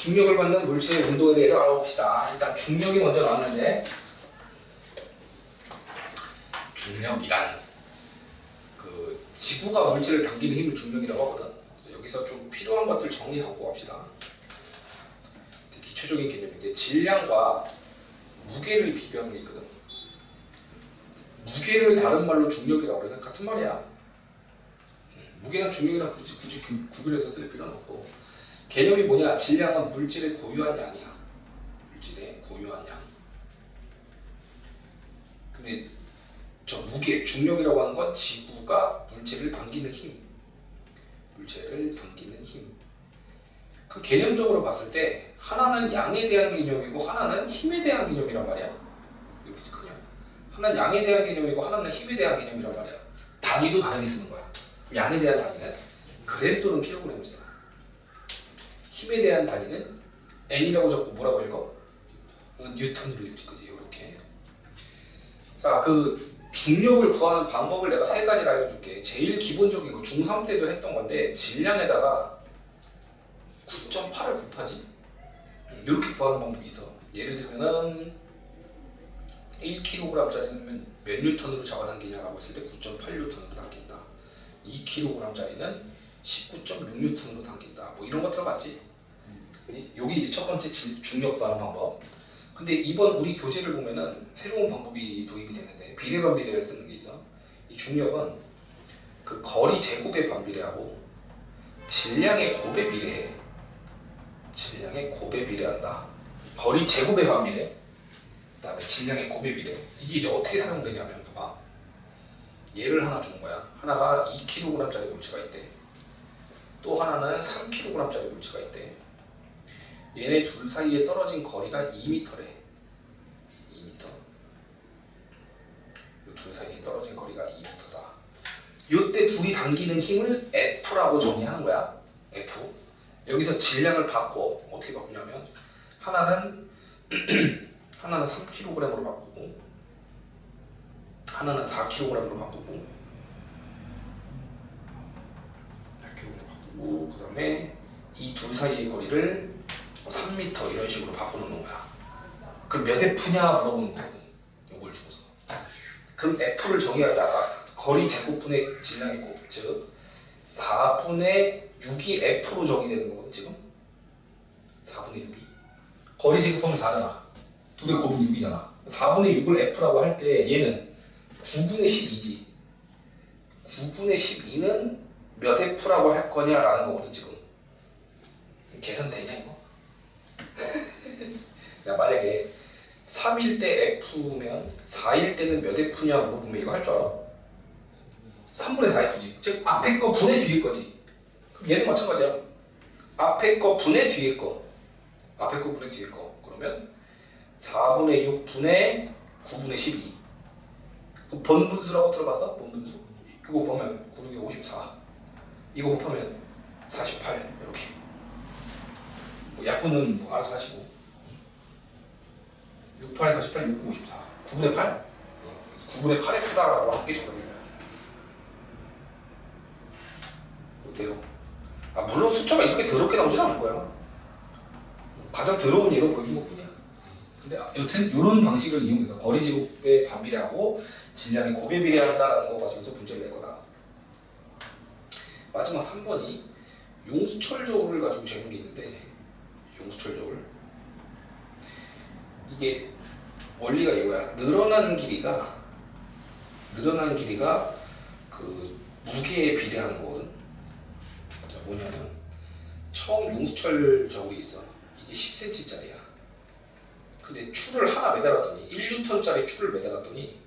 중력을 받는 물체의 운동에 대해서 알아봅시다. 일단 중력이 먼저 나왔는데, 중력이란 그 지구가 물체를 당기는 힘을 중력이라고 하거든. 여기서 좀 필요한 것들 정리하고 갑시다. 기초적인 개념인데, 질량과 무게를 비교하는 게 있거든. 무게를 다른 말로 중력이라고 그래. 같은 말이야. 무게랑 중력이랑 굳이 구별해서 쓸 필요는 없고, 개념이 뭐냐? 질량은 물질의 고유한 양이야. 물질의 고유한 양. 근데 저 무게, 중력이라고 하는 건 지구가 물체를 당기는 힘. 물체를 당기는 힘. 그 개념적으로 봤을 때 하나는 양에 대한 개념이고 하나는 힘에 대한 개념이란 말이야. 이렇게 그냥 하나는 양에 대한 개념이고 하나는 힘에 대한 개념이란 말이야. 단위도 다르게 쓰는 거야. 양에 대한 단위는 그램 또는 킬로그램을 써. 힘에 대한 단위는 N이라고 적고 뭐라고 읽어? 뉴턴으로 읽지, 그지? 이렇게. 자, 그 중력을 구하는 방법을 내가 세 가지를 알려줄게. 제일 기본적인 거 중3 때도 했던 건데, 질량에다가 9.8을 곱하지? 이렇게 구하는 방법이 있어. 예를 들면은 1kg짜리는 몇 뉴턴으로 잡아당기냐라고 했을 때 9.8뉴턴으로 당긴다. 2kg짜리는 19.6뉴턴으로 당긴다. 뭐 이런 거 들어봤지? 그지? 여기 이제 첫 번째 중력 구하는 방법. 근데 이번 우리 교재를 보면은 새로운 방법이 도입이 되는데, 비례반비례를 쓰는 게 있어. 이 중력은 그 거리 제곱에 반비례하고 질량의 곱에 비례해. 질량의 곱에 비례한다. 거리 제곱에 반비례, 그 다음에 질량의 곱에 비례. 이게 이제 어떻게 사용되냐면, 봐봐. 예를 하나 주는 거야. 하나가 2kg짜리 물체가 있대. 또 하나는 3kg짜리 물체가 있대. 얘네 둘 사이에 떨어진 거리가 2m래. 2m. 이 둘 사이에 떨어진 거리가 2m다. 이때 둘이 당기는 힘을 F라고 정의하는 거야. F. 여기서 질량을 바꿔. 어떻게 바꾸냐면, 하나는 3kg으로 바꾸고, 하나는 4kg으로 바꾸고, 8kg으로 바꾸고, 그 다음에 이 둘 사이의 거리를 3m 이런 식으로 바꿔놓는 거야. 그럼 몇 F냐 물어보는 거거든. 이걸 주고서. 그럼 F를 정의하다가 거리 제곱분의 질량의 곱, 즉 4분의 6이 F로 정의되는 거거든 지금. 4분의 6이. 거리 제곱하면 4잖아. 둘의 곱은 6이잖아. 4분의 6을 F라고 할 때 얘는 9분의 12지. 9분의 12는 몇 F라고 할 거냐라는 거거든 지금. 계산되냐 이거? 야, 만약에 3일 때 F면 4일 때는 몇 F냐 물어보면 이거 할 줄 알아? 3분의 4F지. 즉 앞에 거 분의 뒤에 거지. 그럼 얘는 마찬가지야. 앞에 거 분의 뒤에 거. 앞에 거 분의 뒤에 거. 그러면 4분의 6 분의 9분의 12. 그 번분수라고 들어봤어? 번분수? 이거 곱하면 9, 6에 54. 이거 곱하면 48. 이렇게. 뭐 약분은 뭐 알아서 하시고. 6, 8, 48, 6, 54. 9분의 8? 9분의 8의 크다라고 함께 적어줍니다. 어때요? 아, 물론 숫자가 이렇게 더럽게 나오진 않을 거야. 가장 더러운 예로 보여준 것 뿐이야. 근데 여튼 이런 방식을 이용해서 거리 제곱에 반비례하고 질량의 곱에 비례한다라는 거 가지고서 문제를 낼 거다. 마지막 3번이 용수철 저울을 가지고 재는 게 있는데, 용수철 저울. 이게 원리가 이거야. 늘어나는 길이가 그 무게에 비례하는 거거든. 뭐냐면 처음 용수철 저울이 있어. 이게 10cm짜리야. 근데 줄을 하나 매달았더니 1N짜리 줄을 매달았더니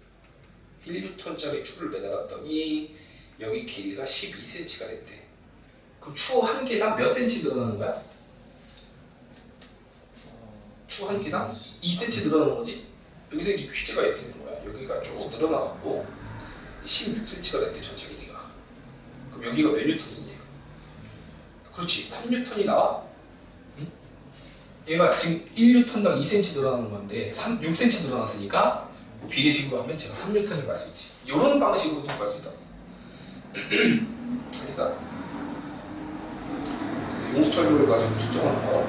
여기 길이가 12cm가 됐대. 그럼 추 한 개당 몇 cm 늘어나는 거야? 추 한 개당 2cm 늘어나는 거지? 여기서 이제 퀴즈가 이렇게 되는 거야. 여기가 쭉 늘어나갖고 16cm가 됐대, 전체 길이가. 그럼 여기가 몇 뉴턴이니? 그렇지, 3뉴턴이 나와? 응? 얘가 지금 1뉴턴당 2cm 늘어나는 건데 6cm 늘어났으니까 비례식으로 하면 제가 3뉴턴을 갈 수 있지. 이런 방식으로도 갈 수 있다. 그래서 용수철 조를 가지고 측정하는 거.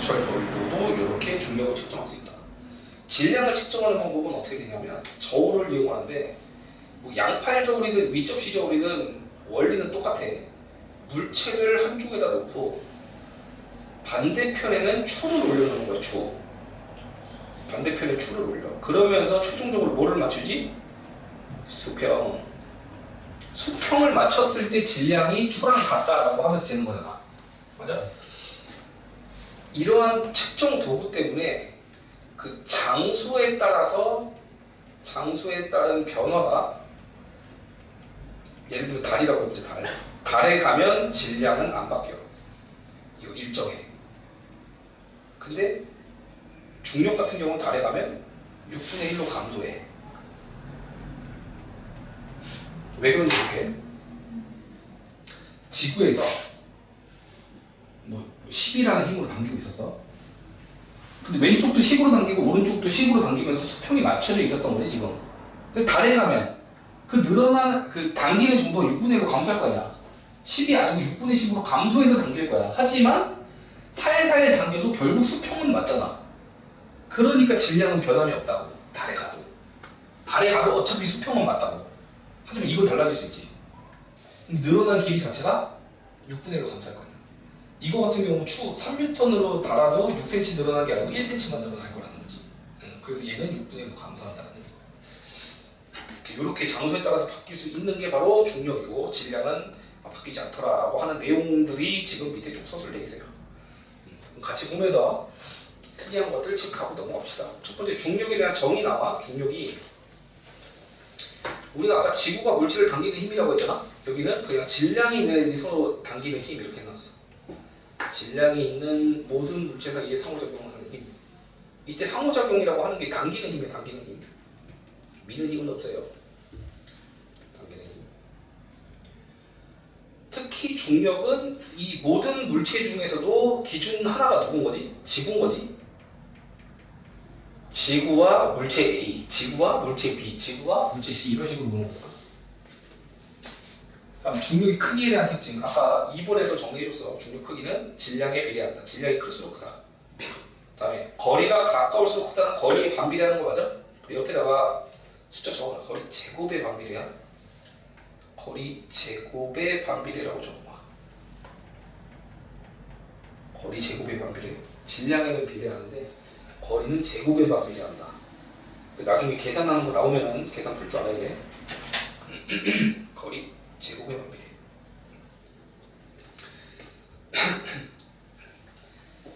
공수처를 걸고도 이렇게 중력을 측정할 수 있다. 질량을 측정하는 방법은 어떻게 되냐면 저울을 이용하는데 뭐 양팔 저울이든 윗접시 저울이든 원리는 똑같아. 물체를 한쪽에다 놓고 반대편에는 추를 올려놓는 거야. 추. 반대편에 추를 올려. 그러면서 최종적으로 뭐를 맞추지? 수평. 수평을 맞췄을 때 질량이 추랑 같다라고 하면서 재는 거잖아. 맞아? 이러한 측정 도구 때문에 그 장소에 따라서 장소에 따른 변화가 예를 들면 달이라고 해보자. 달에 가면 질량은 안 바뀌어. 이거 일정해. 근데 중력 같은 경우는 달에 가면 6분의 1로 감소해. 왜 그런지 볼게. 지구에서 뭐 10이라는 힘으로 당기고 있었어. 근데 왼쪽도 10으로 당기고 오른쪽도 10으로 당기면서 수평이 맞춰져 있었던 거지 지금. 근데 달에 가면 그 늘어나는 그 당기는 정도가 6분의 1로 감소할 거 아니야. 10이 아니고 6분의 10으로 감소해서 당길 거야. 하지만 살살 당겨도 결국 수평은 맞잖아. 그러니까 질량은 변함이 없다고. 달에 가도. 달에 가도 어차피 수평은 맞다고. 하지만 이건 달라질 수 있지. 늘어나는 길이 자체가 6분의 1로 감소할 거야. 이거 같은 경우 추 3N으로 달아도 6cm 늘어난 게 아니고 1cm만 늘어날 거라는 거지. 그래서 얘는 6분의 1로 감소한다는 거지. 이렇게 장소에 따라서 바뀔 수 있는 게 바로 중력이고 질량은 바뀌지 않더라라고 하는 내용들이 지금 밑에 쭉 서술되어 있어요. 같이 보면서 특이한 것들 체크하고 넘어갑시다. 첫 번째 중력에 대한 정의 나와. 중력이 우리가 아까 지구가 물체를 당기는 힘이라고 했잖아. 여기는 그냥 질량이 있는 애들이 서로 당기는 힘 이렇게 해놨어. 질량이 있는 모든 물체 사이에 상호작용하는 힘. 이때 상호작용이라고 하는 게 당기는 힘이에요. 당기는 힘. 미는 힘은 없어요. 당기는 힘. 특히 중력은 이 모든 물체 중에서도 기준 하나가 누군 거지? 지구인 거지. 지구와 물체 A, 지구와 물체 B, 지구와 물체 C 이런 식으로 보는 거야. 그럼 중력의 크기에 대한 특징. 아까 2번에서 정리해줬어. 중력 크기는 질량에 비례한다. 질량이 클수록 크다. 다음에 거리가 가까울수록 크다는 거리에 반비례하는 거 맞아? 옆에다가 숫자 적어놔. 거리 제곱에 반비례야. 거리 제곱에 반비례라고 적어놔. 거리 제곱에 반비례. 질량에는 비례하는데 거리는 제곱에 반비례한다. 나중에 계산하는 거 나오면은 계산 풀 줄 알아야 돼. 거리 제곱에 반비례.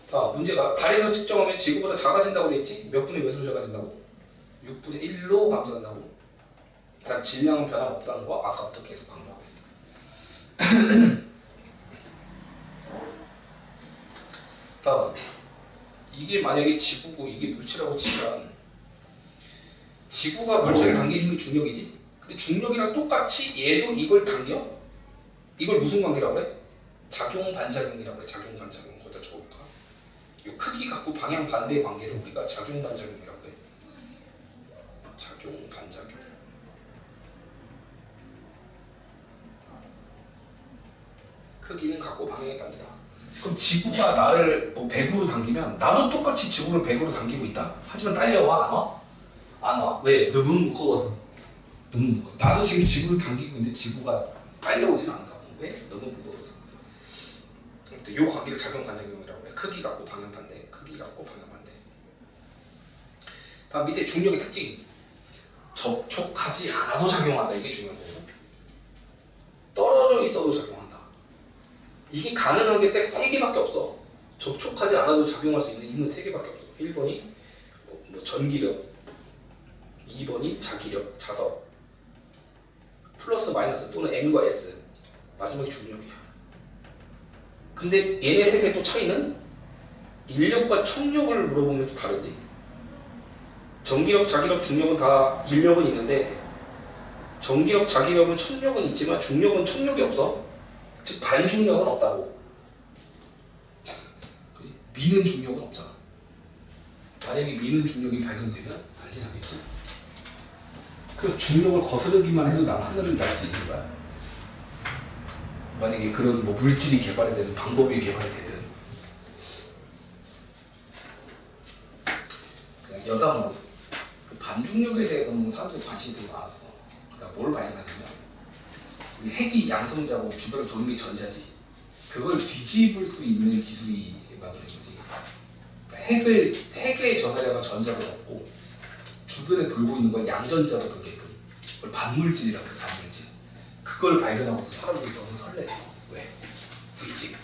자, 문제가 달에서 측정하면 지구보다 작아진다고 돼 있지? 몇 분의 몇으로 작아진다고? 6분의 1로 감소한다고. 단 질량은 변함없다는 거 아까부터 계속 강조하고 있다. 다음, 이게 만약에 지구고 이게 물체라고 치면 지구가 물체를 당기는 힘이 중력이지? 근데 중력이랑 똑같이 얘도 이걸 당겨? 이걸 무슨 관계라고 그래? 작용 반작용이라고 그래. 작용 반작용. 거기다 적어볼까? 이 크기 갖고 방향 반대 관계를 우리가 작용 반작용이라고 해. 작용 반작용. 크기는 갖고 방향이 반대다. 그럼 지구가 나를 뭐 100으로 당기면 나도 똑같이 지구를 100으로 당기고 있다. 하지만 딸려와? 안 와? 안 와. 왜? 너무 무거워서. 너무 무거워서. 나도 지금 지구를 당기고 있는데 지구가 딸려오진 않다고. 왜? 너무 무거워서. 이 관계를 작용 반작용이라고 해. 크기 갖고 방향 반대. 크기 갖고 방향 반대. 다음 밑에 중력의 특징. 접촉하지 않아도 작용한다. 이게 중요한 거고. 떨어져 있어도 작용한다. 이게 가능한 게 딱 3개밖에 없어. 접촉하지 않아도 작용할 수 있는 힘은 3개밖에 없어. 1번이 뭐 전기력, 2번이 자기력, 자석, 플러스 마이너스 또는 M과 S, 마지막이 중력이야. 근데 얘네 셋의 또 차이는 인력과 천력을 물어보면 또 다르지. 전기력, 자기력, 중력은 다 인력은 있는데 전기력, 자기력은 천력은 있지만 중력은 천력이 없어. 즉 반중력은 없다고. 그치? 미는 중력은 없잖아. 만약에 미는 중력이 발견되면 난리 나겠지. 그 중력을 거스르기만 해도 난 하늘을 날 수 있는 거야. 만약에 그런 뭐 물질이 개발이 되는 방법이 개발이 되든 여담으로 그 반중력에 대해서는 사람들이 관심이 되게 많았어. 그러니까 뭘 발견하냐면 우리 핵이 양성자고 주변을 도는 게 전자지. 그걸 뒤집을 수 있는 기술이 만들어진 거지. 그러니까 핵의 전하량은 전자로 넣고 주변에 돌고 있는 건 양전자로 돌게끔 그걸 반물질이라고 해. 반물질. 그걸 발견하고서 사람들이 너무 설렜어. 왜? 솔직히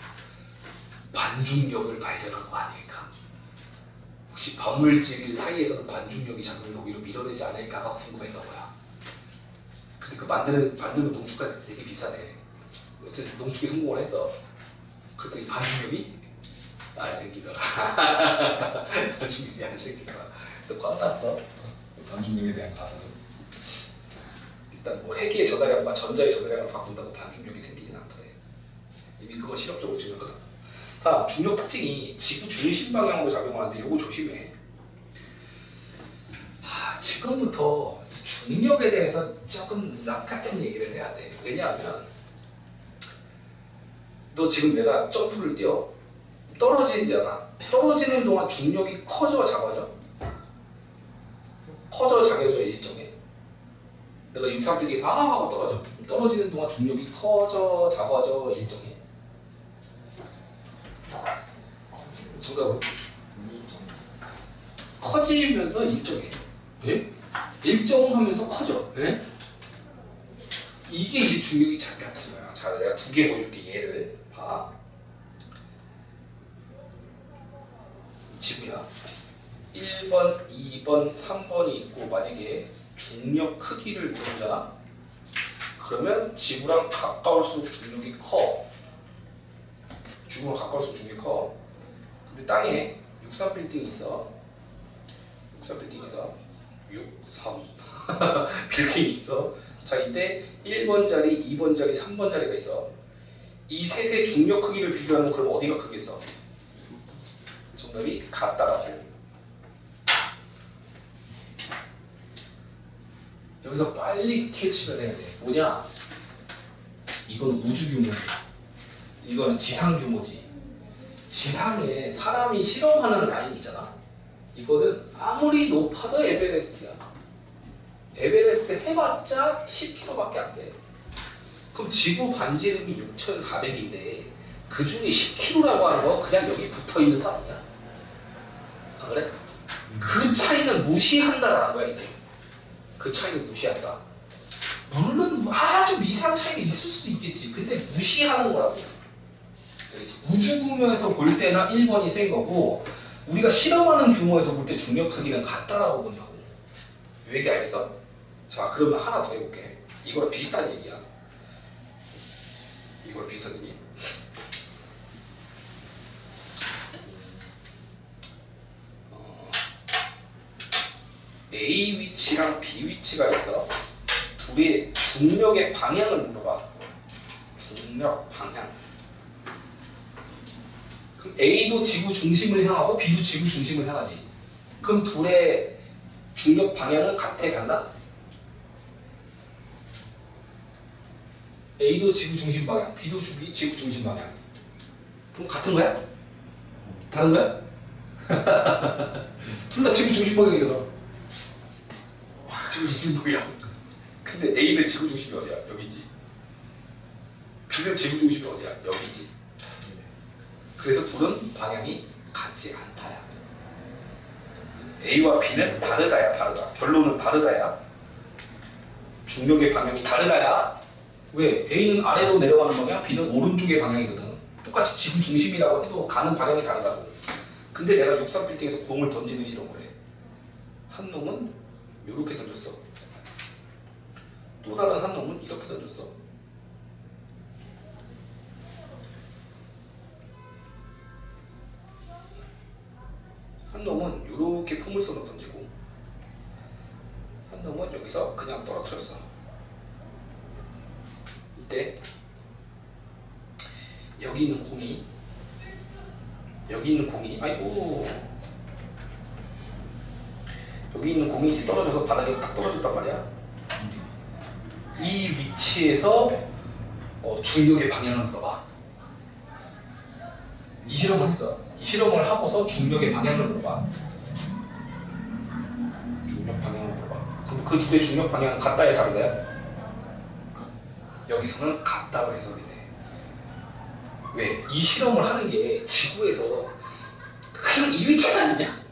반중력을 발견한 거 아닐까? 혹시 반물질 사이에서는 반중력이 작용해서 오히려 밀어내지 않을까가 궁금했나 보야. 근데 그 만드는 농축가 되게 비싸네. 어쨌든 농축에 성공을 했어. 그랬더니 반중력이 안 생기더라. 반중력이 안 생기더라. 그래서 화났어. 반중력에 대한 가설은 일단 뭐 핵의 전하량과 전자의 전하량을 바꾼다고 반중력이 생기진 않더래. 이미 그거 실험적으로 증명했거든. 다음 중력 특징이 지구 중심 방향으로 작용하는데 요거 조심해. 지금부터 중력에 대해서 조금 싹 같은 얘기를 해야 돼. 왜냐하면 너 지금 내가 점프를 뛰어 떨어지잖아. 떨어지는 동안 중력이 커져 작아져? 커져 작아져 일정해. 내가 63빌딩에서 하고 떨어져. 떨어지는 동안 중력이 커져 작아져 일정해. 정답은? 커지면서 일정해. 예? 일정하면서 커져. 예? 이게 이제 중력이 잘 같은 거야. 자, 내가 두 개 보여줄게. 예를 봐. 지구야. 1번, 2번, 3번이 있고 만약에 중력 크기를 보자. 그러면 지구랑 가까울수록 중력이 커. 지구랑 가까울수록 중력이 커. 근데 땅에 63빌딩이 있어. 63빌딩이 있어. 63 빌딩이 있어. 자, 이때 1번 자리, 2번 자리, 3번 자리가 있어. 이 셋의 중력 크기를 비교하면 그럼 어디가 크겠어? 정답이 같다라고. 여기서 빨리 캐치가 돼야 돼. 뭐냐? 이건 우주 규모지. 이거는 지상 규모지. 지상에 사람이 실험하는 라인이 있잖아. 이거는 아무리 높아도 에베레스트야. 에베레스트 해봤자 10km밖에 안 돼. 그럼 지구 반지름이 6,400인데 그 중에 10km라고 하는 거 그냥 여기 붙어있는 거 아니야? 안 그래? 그 차이는 무시한다라는 거야 이게. 그 차이는 무시한다. 물론 아주 미세한 차이가 있을 수도 있겠지. 근데 무시하는 거라고. 우주 규모에서 볼 때나 1번이 센 거고 우리가 실험하는 규모에서 볼 때 중력 크기는 같다라고 본다고. 왜 얘기 알겠어? 자, 그러면 하나 더 해볼게. 이거랑 비슷한 얘기야. 이거랑 비슷한 얘기. A 위치랑 B 위치가 있어. 둘의 중력의 방향을 물어봐. 중력 방향. 그럼 A도 지구 중심을 향하고 B도 지구 중심을 향하지. 그럼 둘의 중력 방향은 같아 달라? A도 지구 중심 방향, B도 지구 중심 방향. 그럼 같은 거야? 다른 거야? 둘 다 지구 중심 방향이잖아. 지구 중심 방향. 근데 A는 지구 중심이 어디야? 여기지. B는 지구 중심이 어디야? 여기지. 그래서 둘은 방향이 같지 않다야. A와 B는 다르다야. 다르다. 결론은 다르다야. 중력의 방향이 다르다야. 왜? A는 아래로 내려가는 방향, B는 오른쪽의 방향이거든. 똑같이 지구 중심이라고 해도 가는 방향이 다르다고. 근데 내가 63빌딩에서 공을 던지는 실험을 해. 한 놈은 이렇게 던졌어. 또 다른 한 놈은 이렇게 던졌어. 한 놈은 이렇게 포물선으로 던지고 한 놈은 여기서 그냥 떨어뜨렸어. 이때 여기 있는 공이 아이고 여기 있는 공이 이제 떨어져서 바닥에 딱 떨어졌단 말이야. 이 위치에서 중력의 방향을 물어봐. 이 실험을 했어. 이 실험을 하고서 중력의 방향을 물어봐. 그 둘의 중력 방향은 같다야 다르다야? 여기서는 같다고 해석이 돼. 왜? 이 실험을 하는 게 지구에서 그냥 이 위치 아니냐?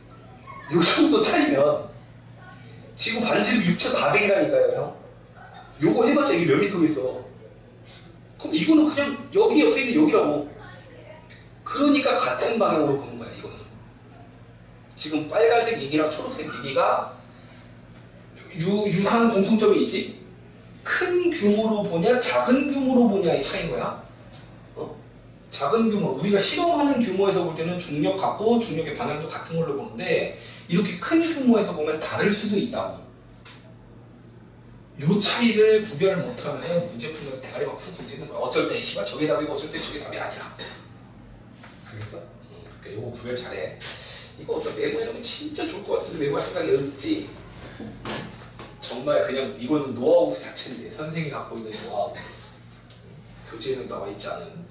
요 정도 차이면 지구 반지름 6,400이라니까요 형. 요거 해봤자 이게 몇 미터겠어. 그럼 이거는 그냥 여기 옆에 있는 여기라고. 그러니까 같은 방향으로 보는 거야 이거는. 지금 빨간색 얘기랑 초록색 얘기가 유사한 공통점이 있지? 큰 규모로 보냐 작은 규모로 보냐의 차이인 거야. 작은 규모, 우리가 실험하는 규모에서 볼 때는 중력 같고 중력의 방향도 같은 걸로 보는데 이렇게 큰 규모에서 보면 다를 수도 있다고. 요 차이를 구별을 못하면 문제 풀면서 대가리 막 푹 뒤지는 거야. 어쩔 때 씨발 저게 답이고 어쩔 때 저게 답이 아니야. 알겠어? 그러니까 요거 구별 잘해. 이거 어떤 메모해놓으면 진짜 좋을 것 같은데 메모할 생각이 없지. 정말 그냥 이거는 노하우 자체인데 선생님이 갖고 있는 노하우. 교재에는 나와 있지 않은.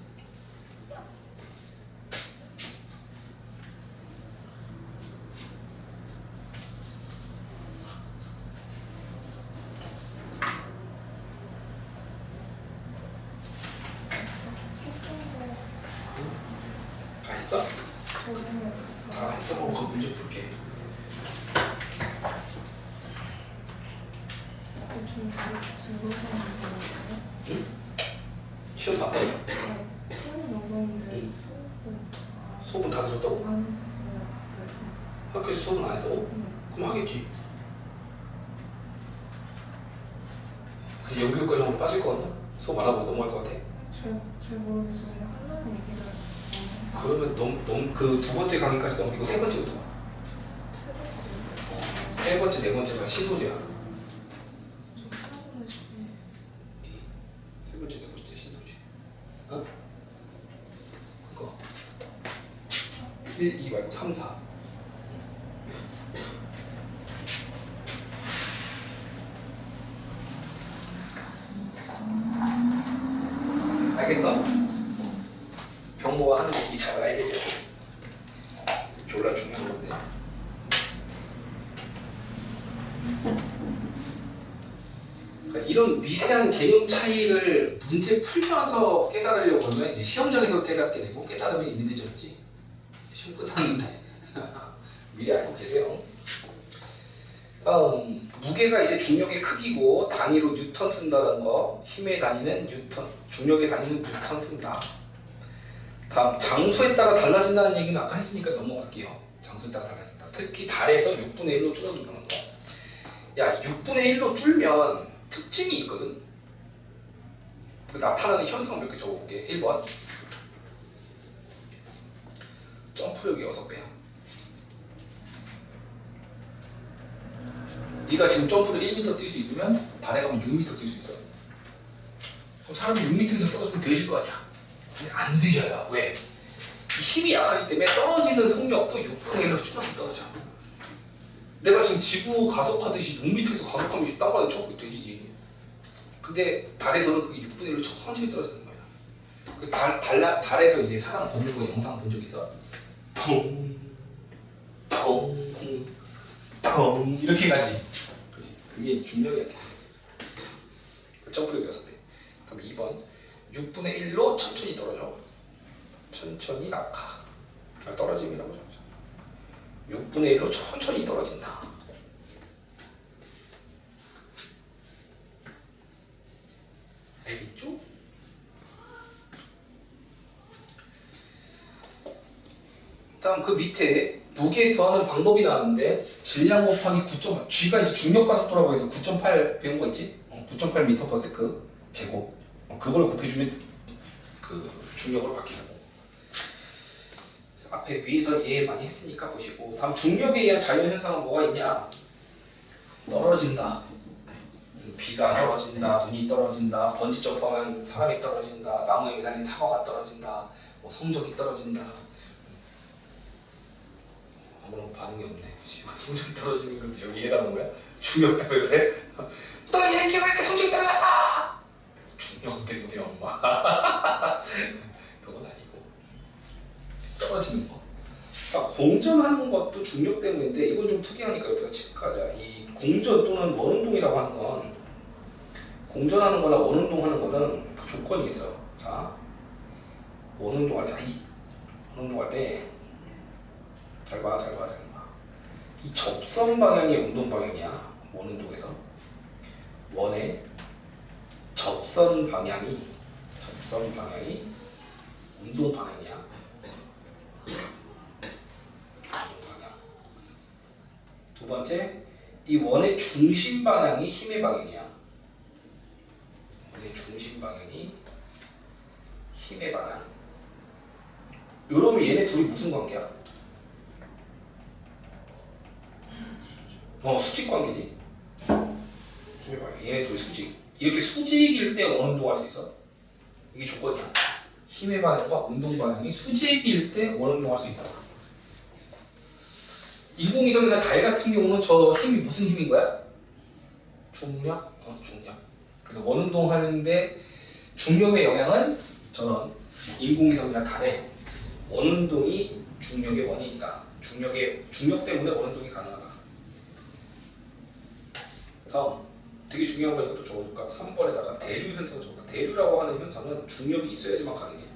다 했어? 다 했어? 그 문제 풀게. 응? 시험 봤다고? 네, 시험 넘었는데 수업은 다 들었다고? 안 했어요. 학교에서 수업은 안 했다고? 그럼 하겠지. 그 연교육과정 하면 빠질 거 같냐? 수업 안 하고 넘어갈 것 같아? 잘 모르겠어요. 한다는 얘기를 그러면 그 두 번째 강의까지 넘기고 세 번째부터 봐. 세 번째, 네 번째가 신소재야. 세 번째, 네 번째 신소재. 어? 그거. 1, 2 말고 3, 4. 알겠어? 병모가 하는 얘기 잘 알겠죠? 졸라 중요한 건데. 그러니까 이런 미세한 개념 차이를 문제 풀면서 깨달으려고 하면 이제 시험장에서 깨닫게 되고 깨달으면 이미 늦었지. 시험 끝났는데. 미리 알고 계세요. 다음 무게가 이제 중력의 크기고 단위로 뉴턴 쓴다는 거. 힘의 단위는 뉴턴, 중력의 단위는 뉴턴 쓴다. 다음 장소에 따라 달라진다는 얘기는 아까 했으니까 넘어갈게요. 장소에 따라 달라진다. 특히 달에서 6분의 1로 줄어든다는 거. 야 6분의 1로 줄면 특징이 있거든. 그 나타나는 현상 몇 개 적어볼게. 1번 점프력이 6배야. 네가 지금 점프를 1m 뛸 수 있으면 달에 가면 6m 뛸 수 있어. 그럼 사람이 6m에서 떨어지면 되질 거 아니야. 근데 안 뒤져요. 왜? 힘이 약하기 때문에 떨어지는 속력도 6분의 1로 줄어서 떨어져. 내가 지금 지구 가속하듯이 6m에서 가속하면 땅바닥에 쳐고 되지지. 근데 달에서는 그게 6분의 1로 천천히 떨어지는 거야. 그 달에서 이제 사람 걷는 거 영상 본 적 있어? 텅 이렇게 가지. 그치? 그게 중력이야. 그 점프력이 6배. 그럼 2번 6분의 1로 천천히 떨어져. 천천히 낙하. 떨어짐이라고 하죠. 6분의 1로 천천히 떨어진다. 알겠죠? 다음 그 밑에 무게 구하는 방법이 나왔는데 질량 곱하기 9.8 G가 이제 중력 가속도라고 해서 9.8 배운 거 있지? 9.8m/s 제곱. 그걸 곱해주면 그 중력으로 바뀌는 거. 그래서 앞에 위에서 얘 많이 했으니까 보시고. 다음 중력에 의한 자연 현상은 뭐가 있냐? 떨어진다. 비가 떨어진다. 눈이 떨어진다. 번지 점프하면 사람이 떨어진다. 나무에 매달린 사과가 떨어진다. 뭐 성적이 떨어진다. 아무런 반응이 없네. 성적이 떨어지는 것도 여기 해당하는 거야? 중력 때문에 그래? 너 이 새끼 왜 이렇게 성적이 떨어졌어? 중력 때문에 엄마. 그건 아니고 떨어지는 거. 그러니까 공전하는 것도 중력 때문인데 이건 좀 특이하니까 여기서 체크하자. 이 공전 또는 원운동이라고 하는 건 공전하는 거나 원운동하는 거는 그 조건이 있어요. 자, 원운동할 때 원운동할 때 잘 봐. 이 접선 방향이 운동 방향이야. 원운동에서 원의 접선 방향이 운동 방향이야. 두 번째, 이 원의 중심 방향이 힘의 방향이야. 원의 중심 방향이 힘의 방향. 요러면 얘네 둘이 무슨 관계야? 수직 관계지. 힘의 방향. 얘네 둘이 수직. 이렇게 수직일 때 원운동할 수 있어. 이게 조건이야. 힘의 방향과 운동 방향이 수직일 때 원운동할 수 있다. 인공위성이나 달 같은 경우는 저 힘이 무슨 힘인 거야? 중력? 중력. 그래서 원운동 하는데 중력의 영향은 저런 인공위성이나 달의 원운동이 중력의 원인이다. 중력 때문에 원운동이 가능하다. 다음, 되게 중요한 거 이것도 적어줄까? 3번에다가 대류 현상 적어줄까? 대류라고 하는 현상은 중력이 있어야지만 가능해.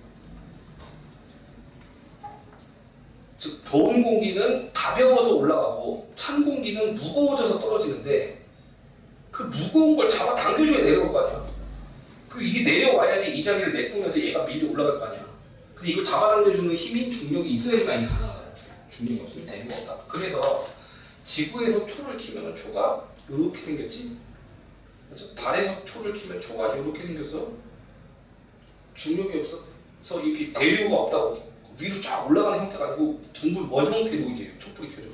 즉 더운 공기는 가벼워서 올라가고 찬 공기는 무거워져서 떨어지는데 그 무거운 걸 잡아 당겨줘야 내려올 거 아니야. 이게 내려와야지 이 자리를 메꾸면서 얘가 밀려 올라갈 거 아니야. 근데 이걸 잡아당겨주는 힘인 중력이 있어야지만 이게 가능하다. 중력이 없으면 대류가 없다. 그래서 지구에서 초를 키면 초가 이렇게 생겼지. 그렇죠? 달에서 초를 키면 초가 이렇게 생겼어. 중력이 없어서 이렇게 대류가 없다고. 위로 쫙 올라가는 형태가 아니고 둥글 원 형태로 이제 촛불이 켜져.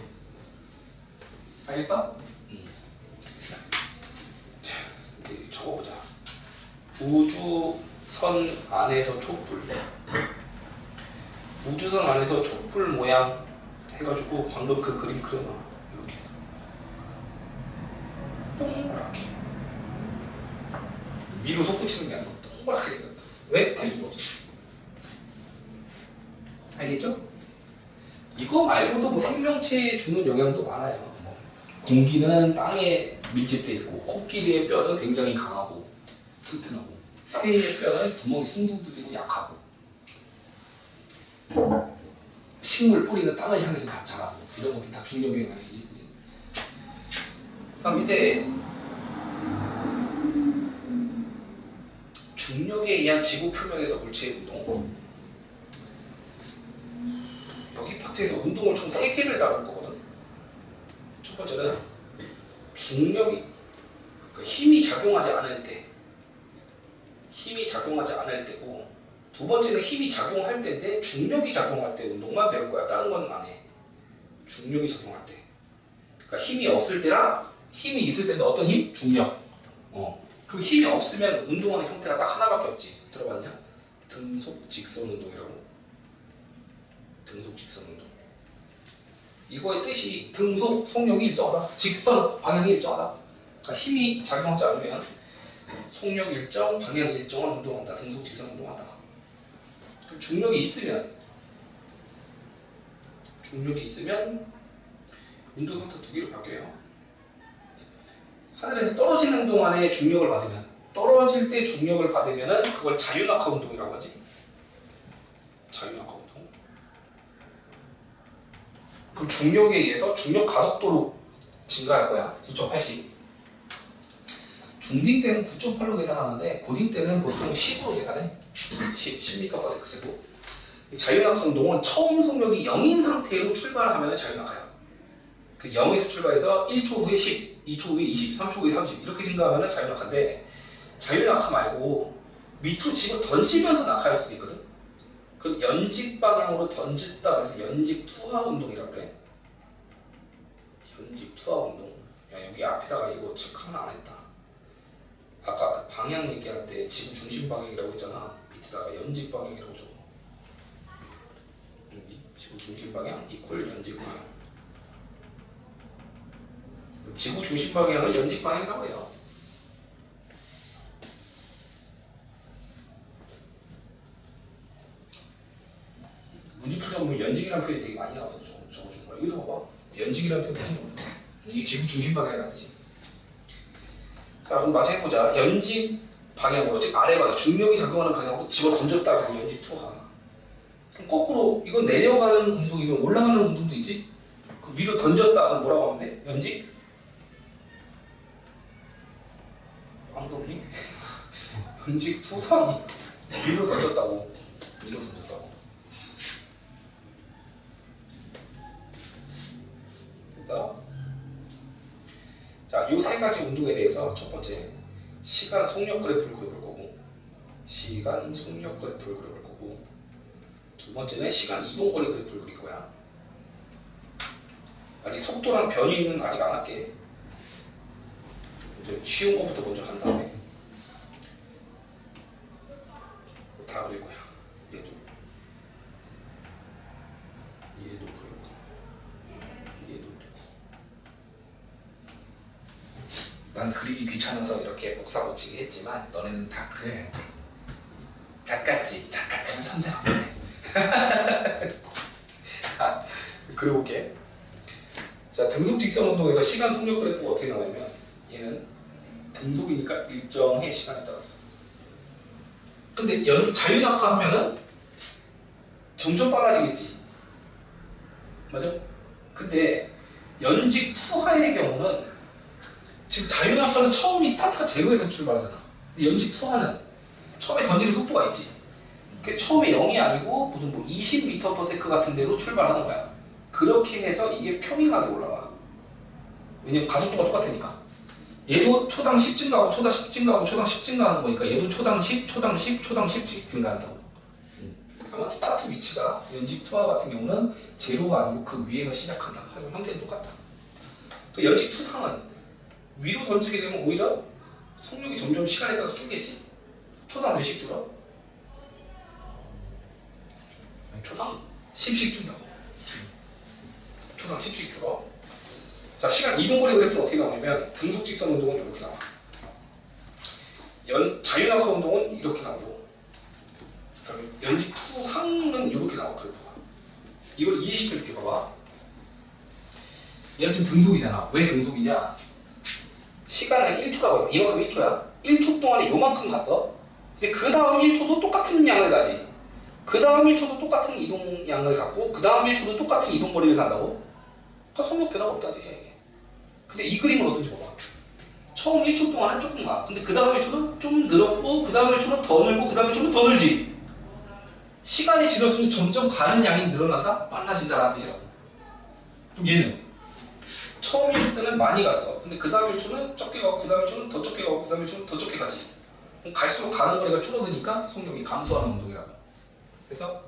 알겠다? 자, 이제 적어보자. 우주선 안에서 촛불. 우주선 안에서 촛불 모양 해가지고 방금 그 그림 그려놔. 이렇게 동그랗게 위로 솟구치는 게 아니고 동그랗게 생겼다. 왜? 대류가 없어. 알겠죠? 이거 말고도 뭐 생명체에 주는 영향도 많아요. 공기는 땅에 밀집돼 있고, 코끼리의 뼈는 굉장히 강하고 튼튼하고, 새의 뼈는 구멍이 숭숭 뚫리고 약하고, 식물 뿌리는 땅을 향해서 다 자라고, 이런 것들 다 중력의 영향이지. 다음 밑에 중력에 의한 지구 표면에서 물체의 운동. 여기 파트에서 운동을 총 3개를 다룰 거거든. 첫 번째는 중력이, 힘이 작용하지 않을 때고, 두 번째는 힘이 작용할 때인데 중력이 작용할 때 운동만 배울 거야. 다른 건 안 해. 중력이 작용할 때. 그러니까 힘이 없을 때랑 힘이 있을 때는 어떤 힘? 중력. 그럼 힘이 없으면 운동하는 형태가 딱 하나밖에 없지. 들어봤냐? 등속 직선 운동이라고. 등속 직선 운동. 이거의 뜻이 등속 속력이 일정하다. 직선 방향이 일정하다. 그러니까 힘이 작용하지 않으면 속력 일정, 방향 일정을 운동한다. 등속 직선 운동한다. 그럼 중력이 있으면 운동 형태 두 개로 바뀌어요. 하늘에서 떨어지는 동안에 중력을 받으면, 떨어질 때 중력을 받으면 그걸 자유낙하 운동이라고 하지. 자유낙하 운동. 그럼 중력에 의해서 중력 가속도로 증가할 거야. 9.8씩. 중딩 때는 9.8로 계산하는데 고딩 때는 보통 10으로 계산해. 10m/s. 자유낙하 운동은 처음 속력이 0인 상태로 출발하면 자유낙하야. 그 0에서 출발해서 1초 후에 10, 2초 후에 20, 3초 후에 30 이렇게 증가하면 자유낙하인데, 자유낙하 말고 밑으로 집어 던지면서 낙하할 수도 있거든. 그 연직 방향으로 던졌다 그래서 연직 투하 운동이라고 그래. 연직 투하 운동. 야, 여기 앞에다가 이거 체크 하나 안 했다. 아까 그 방향 얘기할 때 지구 중심 방향이라고 했잖아. 밑에다가 연직 방향이라고 적어. 지구 중심 방향 이퀄 연직 방향. 지구 중심 방향을 연직 방향이라고 해요. 문제 풀이 문제에서 보면 연직이라는 표현이 되게 많이 나와서 적어준 거야. 여기도 봐봐. 연직이라는 표현 무슨 거야? 이게 지구 중심 방향이라는 뜻이. 자, 그럼 마저 해보자. 연직 방향으로, 즉 아래 방향, 중력이 작용하는 방향으로 집어 던졌다. 그럼 연직 투하. 그럼 거꾸로 이건 내려가는 운동이면 올라가는 운동도 있지? 그럼 위로 던졌다. 그럼 뭐라고 하면 돼? 연직? 아무도 없니? 연직 투선. 위로 던졌다고. 위로 던졌다고. 됐어? 자, 이 세 가지 운동에 대해서 첫 번째 시간 속력 그래프를 그려볼 거고, 시간 속력 그래프를 그려볼 거고, 두 번째는 시간 이동 거리 그래프를 그릴 거야. 아직 속도랑 변이는 아직 안 할게. 이제 쉬운 거부터 먼저 한 다음에 다 그릴 거야. 얘도 그리고 얘도 그리고. 난 그리기 귀찮아서 이렇게 복사붙이기 했지만 너네는 다 그려야 돼. 작가지, 작가처럼 선생 없네. 자, 그려볼게. 자, 등속 직선 운동에서 시간 속력 그래프가 어떻게 나오냐면 얘는 등속이니까 일정해, 시간에 따라서. 근데 자유낙하하면은 점점 빨라지겠지. 맞아? 근데 연직 투하의 경우는 지금 자유낙하는 처음이 스타트가 제로에서 출발하잖아. 근데 연직 투하는 처음에 던지는 속도가 있지. 그게 처음에 0이 아니고 무슨 뭐 20m/s 같은 데로 출발하는 거야. 그렇게 해서 이게 평행하게 올라가. 왜냐면 가속도가 똑같으니까. 얘도 초당 10 증가하고 초당 10 증가하고 초당 10 증가하는 거니까 얘도 초당 10, 초당 10, 초당 10씩 증가한다고. 다만 스타트 위치가 연직 투하 같은 경우는 제로가 아니고 그 위에서 시작한다. 하지만 형태는 똑같다. 그 연직 투상은 위로 던지게 되면 오히려 속력이 점점 시간에 따라서 줄겠지. 초당 몇씩 줄어? 초당 10씩 준다고. 초당 10씩 줄어. 자, 시간 이동거리 그래프는 어떻게 나오냐면 등속 직선 운동은 이렇게 나와. 자유낙하 운동은 이렇게 나오고, 연직 투상은 이렇게 나와. 그래프가. 이걸 이해시켜줄게. 봐봐. 얘는 지금 등속이잖아. 왜 등속이냐? 시간은 1초라고 해. 이만큼 1초야. 1초 동안에 요만큼 갔어. 근데 그 다음 1초도 똑같은 양을 가지. 그 다음 1초도 똑같은 이동 양을 갖고, 그 다음 1초도 똑같은 이동 거리를 간다고? 그러니까 속력 변화가 없다는 뜻이야, 이게. 근데 이 그림은 어떤지 봐봐. 처음 1초 동안은 조금 가. 근데 그 다음 1초는 좀 늘었고, 그 다음 1초는 더 늘고, 그 다음 1초는 더 늘지. 시간이 지날수록 점점 가는 양이 늘어나다 빨라진다라는 뜻이라고. 그럼 얘는 처음 1초 때는 많이 갔어. 근데 그 다음 1초는 적게 가고, 그 다음 1초는 더 적게 가고, 그 다음 1초는 더 적게 가지. 그럼 갈수록 가는 거리가 줄어드니까 속력이 감소하는 운동이라고. 그래서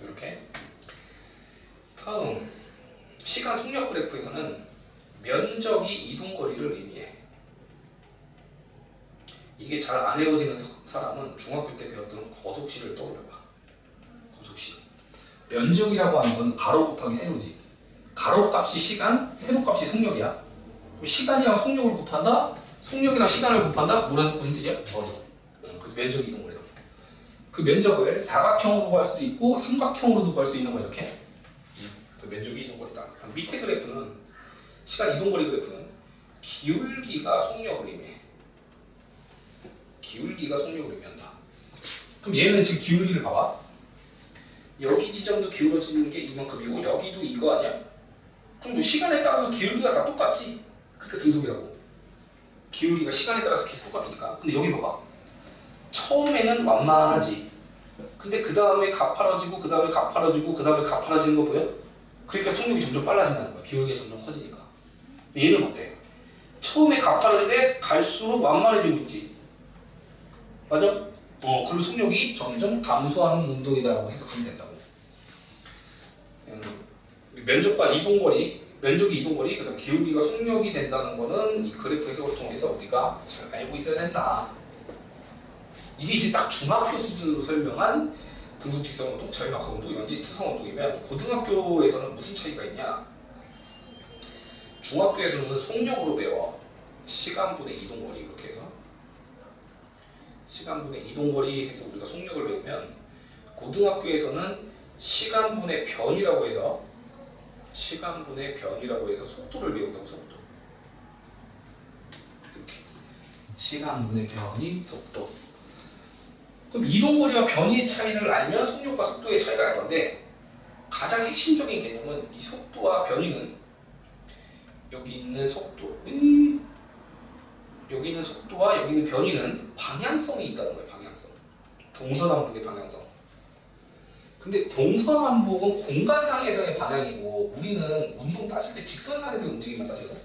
이렇게. 다음 시간 속력 그래프에서는 면적이 이동 거리를 의미해. 이게 잘 안 외워지는 사람은 중학교 때 배웠던 거속시를 떠올려봐. 거속시. 면적이라고 하는 건 가로 곱하기 세로지. 가로 값이 시간, 세로 값이 속력이야. 시간이랑 속력을 곱한다. 속력이랑 시간을 곱한다. 무슨 뜻이야? 거리. 그래서 면적 이동 거리라고. 그 면적을 사각형으로 구할 수도 있고 삼각형으로도 구할 수 있는 거야, 이렇게. 그 면적이 이동 거리다. 밑에 그래프는 시간 이동 거리 그래프는 기울기가 속력을 의미해. 기울기가 속력을 의미한다. 그럼 얘는 지금 기울기를 봐봐. 여기 지점도 기울어지는 게 이만큼이고 여기도 이거 아니야? 그럼 뭐 시간에 따라서 기울기가 다 똑같지. 그러니까 등속이라고. 기울기가 시간에 따라서 계속 똑같으니까. 근데 여기 봐봐. 처음에는 완만하지. 근데 그 다음에 가파라지고 그 다음에 가파라지고 그 다음에 가파라지는 거 보여? 그러니까 속력이 점점 빨라진다는 거야. 기울기가 점점 커지니까. 근데 얘는 어때? 처음에 가파른데 갈수록 완만해지고 있지. 맞아? 그럼 속력이 점점 감소하는 운동이다라고 해석하면 된다고. 면적과 이동거리, 면적이 이동거리, 그다음 기울기가 속력이 된다는 거는 이 그래프 해석을 통해서 우리가 잘 알고 있어야 된다. 이게 이제 딱 중학교 수준으로 설명한 등속 직선 운동, 자유낙하 운동, 연직 투성 운동이면 고등학교에서는 무슨 차이가 있냐? 중학교에서는 속력으로 배워. 시간분의 이동거리 이렇게 해서 시간분의 이동거리 해서 우리가 속력을 배우면 고등학교에서는 시간분의 변이라고 해서 속도를 배운다고. 속도. 이렇게. 시간분의 변이, 속도. 그럼 이동거리와 변이의 차이를 알면 속력과 속도의 차이를 알 건데, 가장 핵심적인 개념은 이 속도와 변이는 여기 있는 속도와 여기 있는 변이는 방향성이 있다는 거예요. 방향성. 동서남북의 방향성. 근데 동서남북은 공간상에서의 방향이고, 우리는 운동 따질 때 직선상에서 움직임만 따지거든.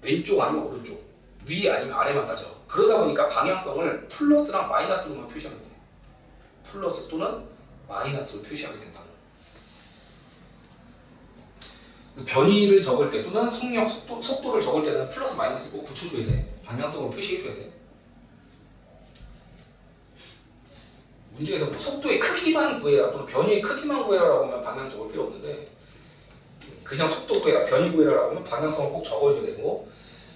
왼쪽 아니면 오른쪽, 위 아니면 아래만 따져. 그러다 보니까 방향성을 플러스랑 마이너스로만 표시하면 돼. 플러스 또는 마이너스로 표시하게 된다. 변이를 적을 때 또는 속도를 적을 때는 플러스 마이너스 꼭 붙여줘야 돼. 방향성으로 표시해줘야 돼. 문제에서 뭐 속도의 크기만 구해라 또는 변이의 크기만 구해라라고 하면 방향 적을 필요 없는데, 그냥 속도 구해라, 변이 구해라라고 하면 방향성을 꼭 적어줘야 되고,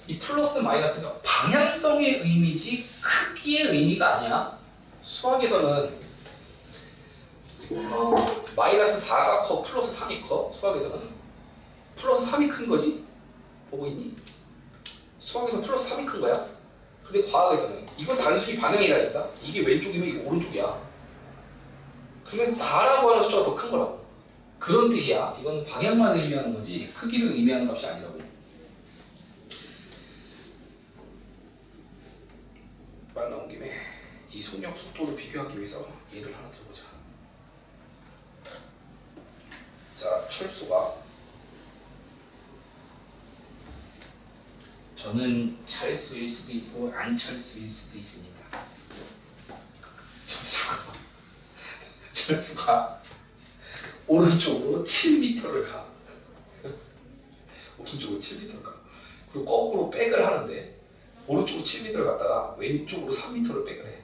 이 플러스 마이너스는 방향성의 의미지 크기의 의미가 아니야. 수학에서는 마이너스 4가 커, 플러스 3이 커. 수학에서는 플러스 3이 큰 거지? 보고 있니? 수학에서 플러스 3이 큰 거야. 근데 과학에서는 이건 단순히 방향이라니까. 이게 왼쪽이면 이게 오른쪽이야. 그러면 4라고 하는 숫자가 더 큰 거라고. 그런 뜻이야. 이건 방향만 의미하는 거지 크기를 의미하는 값이 아니라고. 말 나온 김에 이 속력 속도를 비교하기 위해서 예를 하나 들어보자. 자, 철수가, 저는 철수일 수도 있고 안 철수일 수도 있습니다. 철수가 오른쪽으로 7m를 가. 오른쪽으로 7m를 가. 그리고 거꾸로 백을 하는데 오른쪽으로 7m를 갔다가 왼쪽으로 3m를 백을 해.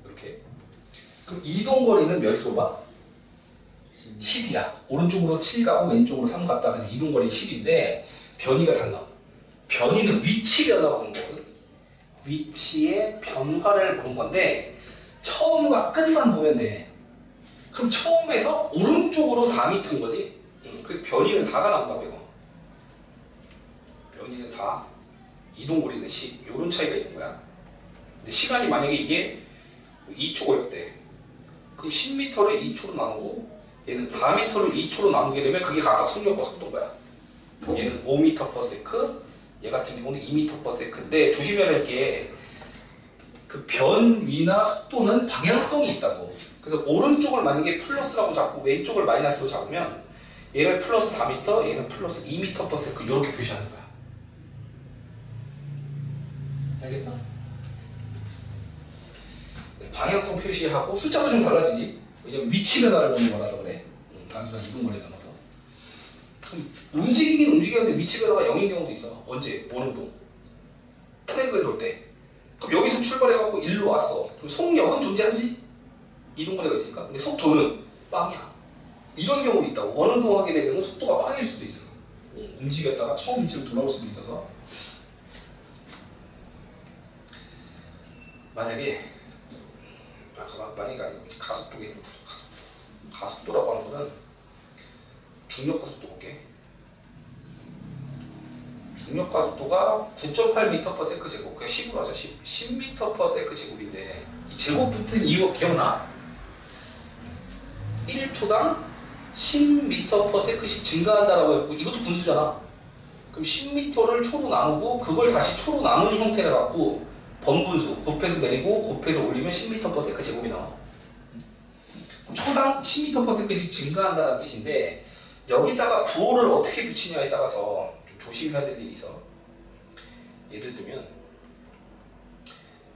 이렇게. 그럼 이동거리는 몇 수로 봐? 10이야. 오른쪽으로 7 가고 왼쪽으로 3 갔다 그래서 이동거리 10인데 변이가 달라. 변이는 위치 변화가 보는 거거든. 위치의 변화를 보는 건데 처음과 끝만 보면 돼. 그럼 처음에서 오른쪽으로 4m인 거지. 그래서 변이는 4가 나온다고 이거. 변이는 4, 이동거리는 10. 이런 차이가 있는 거야. 근데 시간이 만약에 이게 2초 걸렸대. 그럼 10m를 2초로 나누고 얘는 4m를 2초로 나누게 되면 그게 각각 속력과 속도인 거야. 얘는 5m/s, 얘 같은 경우는 2m/s인데 조심해야 할 게 그 변위나 속도는 방향성이 있다고. 그래서 오른쪽을 만약에 플러스라고 잡고 왼쪽을 마이너스로 잡으면 얘를 플러스 4m, 얘는 플러스 2m/s 이렇게 표시하는 거야. 알겠어? 방향성 표시하고 숫자도 좀 달라지지. 왜냐면 위치 변화를 보는 거라서 그래. 단순한 이동거리를 넘어서. 그럼 움직이긴 움직였는데 위치 변화가 0인 경우도 있어. 언제? 오는 동. 트랙을 돌 때. 그럼 여기서 출발해갖고 일로 왔어. 그럼 속력은 존재하지? 이동거리가 있으니까. 근데 속도는 빵이야. 이런 경우도 있다고. 원운동하게 되면 속도가 빵일 수도 있어. 움직였다가 처음 위치로 돌아올 수도 있어서. 만약에 만약에 아니고 가속도겠네. 가속도라고 하는 거는 중력 가속도 볼게. 중력 가속도가 9.8m/s 제곱. 그냥 10으로 하자. 10m/s 제곱인데 이 제곱 붙은 이유 기억나? 1초당 10m/s씩 증가한다라고 했고 이것도 분수잖아. 그럼 10m를 초로 나누고 그걸 다시 초로 나누는 형태를 갖고 번분수 곱해서 내리고 곱해서 올리면 10m/s 제곱이 나와. 초당 10m/s씩 증가한다는 뜻인데 여기다가 부호를 어떻게 붙이냐에 따라서 좀 조심해야 될 일이 있어. 예를 들면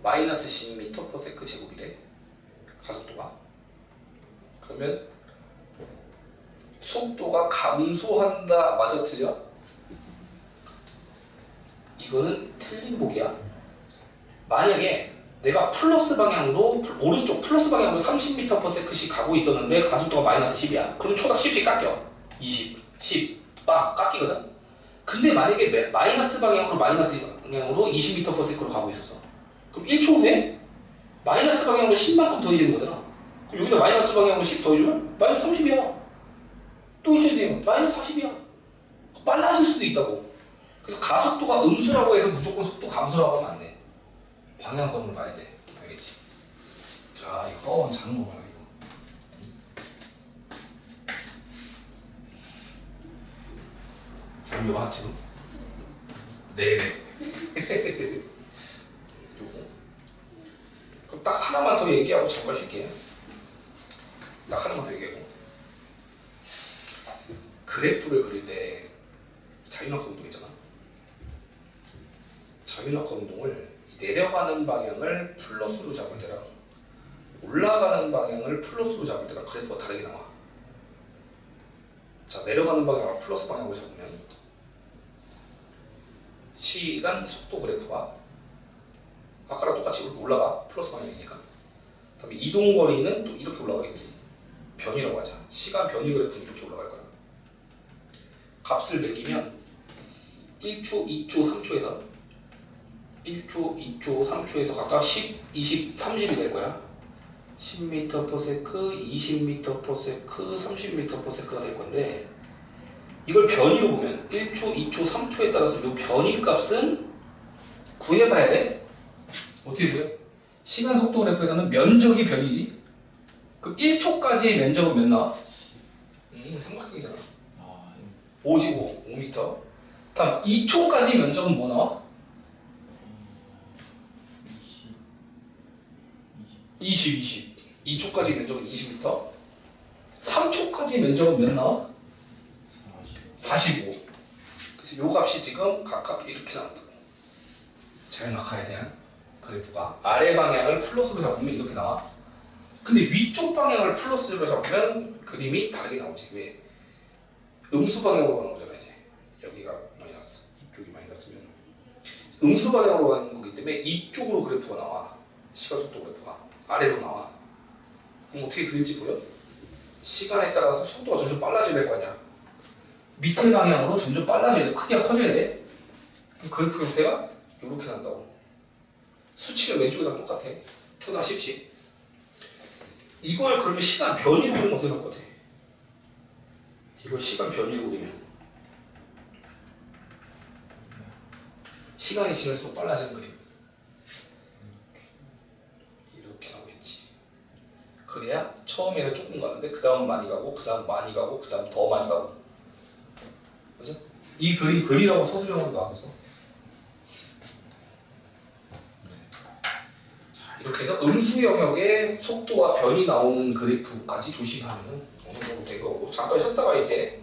마이너스 10m/s 제곱이래 가속도가. 그러면 속도가 감소한다. 맞아 틀려? 이거는 틀린 보기야. 만약에 내가 플러스 방향으로 오른쪽 플러스 방향으로 30m/s씩 가고 있었는데 가속도가 마이너스 10이야. 그럼 초당 10씩 깎여. 20, 10, 빵 깎이거든. 근데 만약에 마이너스 방향으로 20m/s로 가고 있었어. 그럼 1초 후에 마이너스 방향으로 10만큼 더해지는 거잖아. 그럼 여기다 마이너스 방향으로 10 더해주면 마이너스 30이야. 또 이쪽에 되면 마이너스 40이야. 빨라질 수도 있다고. 그래서 가속도가 음수라고 해서 무조건 속도 감소라고 하면 안 돼. 방향성을 봐야 돼. 알겠지? 자, 이거 허원 작은 거 봐라, 이거. 재미 봐, 지금? 네네. 요거. 그럼 딱 하나만 더 얘기하고 잠깐 쉴게요. 딱 하나만 더 얘기하고. 그래프를 그릴 때 자유낙하 운동 있잖아. 자유낙하 운동을 내려가는 방향을 플러스로 잡을 때랑 올라가는 방향을 플러스로 잡을 때랑 그래프가 다르게 나와. 자, 내려가는 방향을 플러스 방향으로 잡으면 시간 속도 그래프가 아까랑 똑같이 이렇게 올라가. 플러스 방향이니까. 그다음에 이동 거리는 또 이렇게 올라가겠지. 변이라고 하자. 시간 변이 그래프는 이렇게 올라갈 거야. 값을 매기면 1초, 2초, 3초에서 1초, 2초, 3초에서 각각 10, 20, 30이 될 거야. 10m/s, 20m/s, 30m/s가 될 건데 이걸 변이로 보면 1초, 2초, 3초에 따라서 이 변이 값은 구해봐야 돼. 어떻게 구해? 시간 속도 그래프에서는 면적이 변이지. 그럼 1초까지의 면적은 몇 나와? 삼각형이잖아. 5지고 5m. 다음 2초까지 면적은 뭐 나와? 20. 2초까지 면적은 20m. 3초까지 면적은 몇 나와? 45. 그래서 요 값이 지금 각각 이렇게 나온다고. 자연낙하에 대한 그래프가 아래 방향을 플러스로 잡으면 이렇게 나와. 근데 위쪽 방향을 플러스로 잡으면 그림이 다르게 나오지. 왜? 음수 방향으로 가는 거잖아. 이제 여기가 마이너스, 이쪽이 마이너스면 음수 방향으로 가는 거기 때문에 이쪽으로 그래프가 나와. 시간 속도 그래프가 아래로 나와. 그럼 어떻게 그릴지 보여? 시간에 따라서 속도가 점점 빨라져야 될 거 아니야. 밑에 방향으로 점점 빨라져야 돼. 크기가 커져야 돼. 그럼 그래프 형태가 이렇게 난다고. 수치는 왼쪽이랑 똑같아. 초당 10씩. 이걸 그러면 시간 변이로 그리면 어떻게 될 것 같아? 이걸 시간 변이로 그리면 시간이 지날수록 빨라지는 그림. 이렇게 나오겠지. 그래야 처음에는 조금 가는데 그 다음 많이 가고 그 다음 많이 가고 그 다음 더 많이 가고. 그죠? 이 그림 그리라고 서술형으로 나왔었어. 이렇게 해서 음수 영역의 속도와 변이 나오는 그래프까지 조심하면 어느 정도 된 거고 잠깐 쉬었다가 이제